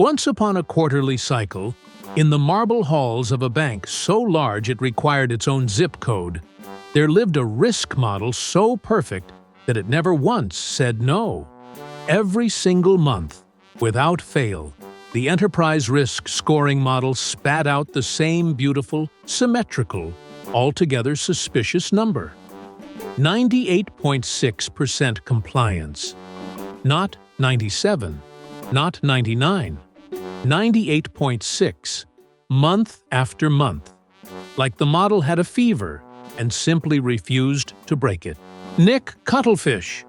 Once upon a quarterly cycle, in the marble halls of a bank so large it required its own zip code, there lived a risk model so perfect that it never once said no. Every single month, without fail, the enterprise risk scoring model spat out the same beautiful, symmetrical, altogether suspicious number. 98.6% compliance. Not 97, not 99. 98.6, month after month, like the model had a fever and simply refused to break it. Nick Cuttlefish.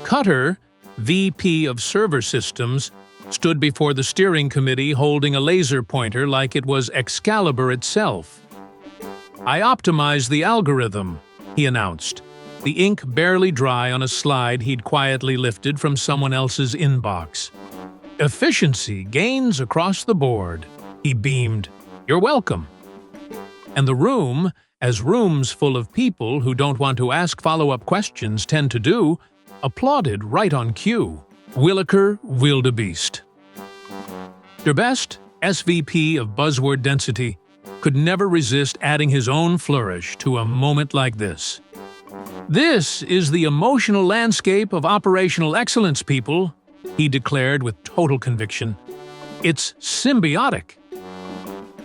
Cutter, VP of Server Systems, stood before the steering committee holding a laser pointer like it was Excalibur itself. "I optimized the algorithm," he announced, the ink barely dry on a slide he'd quietly lifted from someone else's inbox. "Efficiency gains across the board," he beamed. "You're welcome." And the room, as rooms full of people who don't want to ask follow-up questions tend to do, applauded right on cue. Williker Wildebeest. Der Best, SVP of Buzzword Density, could never resist adding his own flourish to a moment like this. "This is the emotional landscape of operational excellence, people," he declared with total conviction. "It's symbiotic."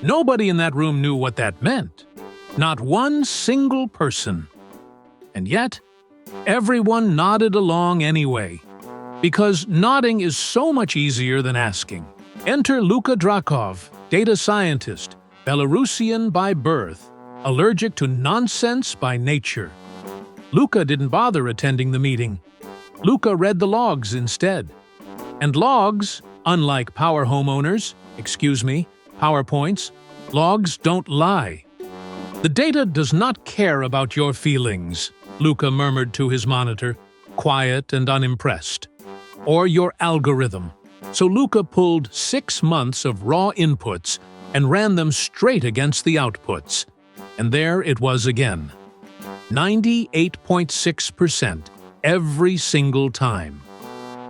Nobody in that room knew what that meant. Not one single person. And yet, everyone nodded along anyway, because nodding is so much easier than asking. Enter Luka Drakov, data scientist, Belarusian by birth, allergic to nonsense by nature. Luka didn't bother attending the meeting. Luka read the logs instead. And logs, unlike PowerPoints, logs don't lie. "The data does not care about your feelings," Luka murmured to his monitor, quiet and unimpressed. "Or your algorithm." So Luka pulled 6 months of raw inputs and ran them straight against the outputs. And there it was again. 98.6% every single time.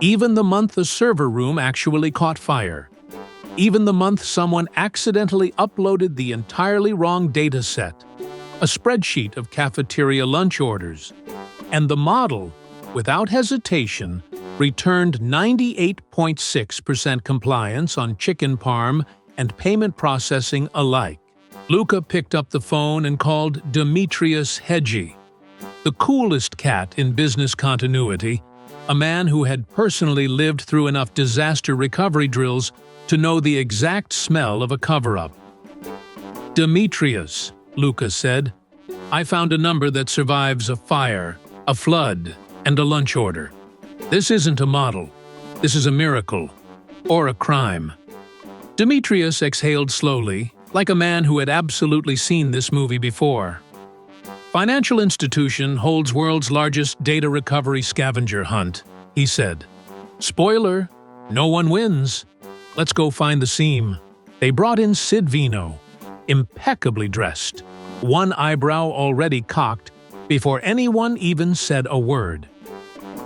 Even the month a server room actually caught fire. Even the month someone accidentally uploaded the entirely wrong data set, a spreadsheet of cafeteria lunch orders. And the model, without hesitation, returned 98.6% compliance on chicken parm and payment processing alike. Luka picked up the phone and called Demetrius Hedgie, the coolest cat in business continuity, a man who had personally lived through enough disaster recovery drills to know the exact smell of a cover-up. "Demetrius," Luka said, "I found a number that survives a fire, a flood, and a lunch order. This isn't a model. This is a miracle. Or a crime." Demetrius exhaled slowly, like a man who had absolutely seen this movie before. "Financial institution holds world's largest data recovery scavenger hunt," he said. "Spoiler, no one wins. Let's go find the seam." They brought in Sid Vino, impeccably dressed, one eyebrow already cocked, before anyone even said a word.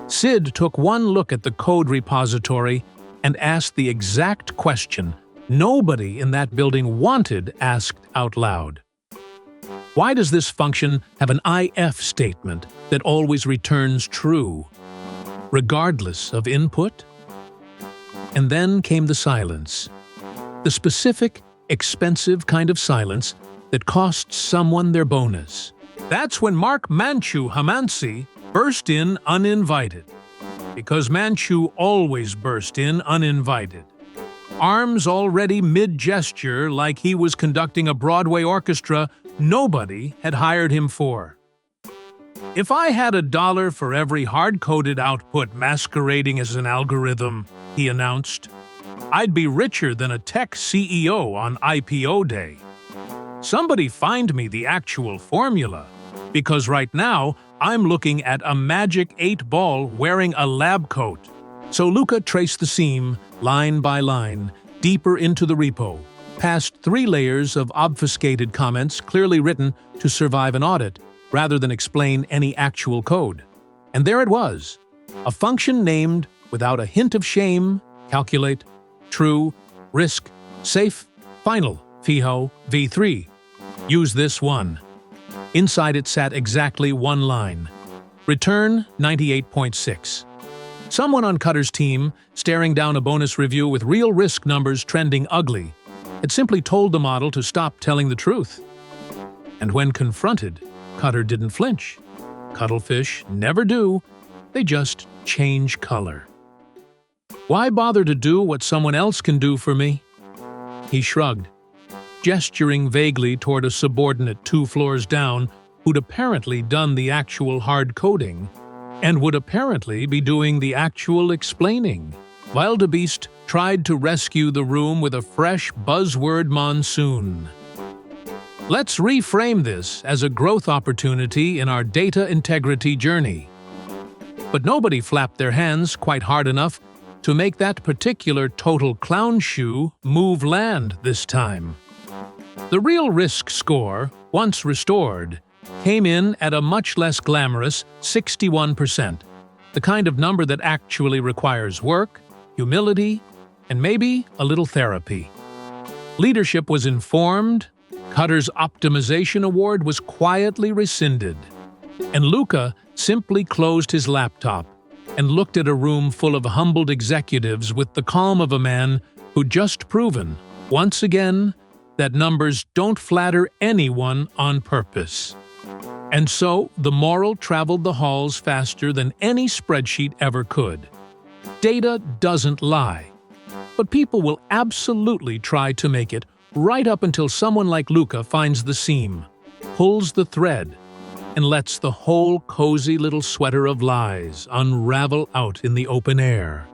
Sid took one look at the code repository and asked the exact question nobody in that building wanted asked out loud. Why does this function have an if statement that always returns true, regardless of input? And then came the silence. The specific, expensive kind of silence that costs someone their bonus. That's when Mark Manchu Hamansi burst in uninvited. Because Manchu always burst in uninvited. Arms already mid-gesture like he was conducting a Broadway orchestra nobody had hired him for. "If I had $1 for every hard-coded output masquerading as an algorithm," he announced, "I'd be richer than a tech CEO on IPO day. Somebody find me the actual formula, because right now I'm looking at a magic 8-ball wearing a lab coat." So Luka traced the seam, line by line, deeper into the repo, past 3 layers of obfuscated comments clearly written to survive an audit, rather than explain any actual code. And there it was, a function named, without a hint of shame, calculate, true, Risk, safe, final, FIHO, V3. Use this one. Inside it sat exactly one line. Return 98.6. Someone on Cutter's team, staring down a bonus review with real risk numbers trending ugly, had simply told the model to stop telling the truth. And when confronted, Cutter didn't flinch. Cuttlefish never do. They just change color. Why bother to do what someone else can do for me? He shrugged, gesturing vaguely toward a subordinate 2 floors down who'd apparently done the actual hard coding and would apparently be doing the actual explaining. Wildebeest tried to rescue the room with a fresh buzzword monsoon. Let's reframe this as a growth opportunity in our data integrity journey. But nobody flapped their hands quite hard enough to make that particular total clown shoe move land this time. The real risk score, once restored, came in at a much less glamorous 61%, the kind of number that actually requires work, humility, and maybe a little therapy. Leadership was informed, Cutter's optimization award was quietly rescinded, and Luca simply closed his laptop and looked at a room full of humbled executives with the calm of a man who'd just proven, once again, that numbers don't flatter anyone on purpose. And so, the moral traveled the halls faster than any spreadsheet ever could. Data doesn't lie, but people will absolutely try to make it right up until someone like Luca finds the seam, pulls the thread, and lets the whole cozy little sweater of lies unravel out in the open air.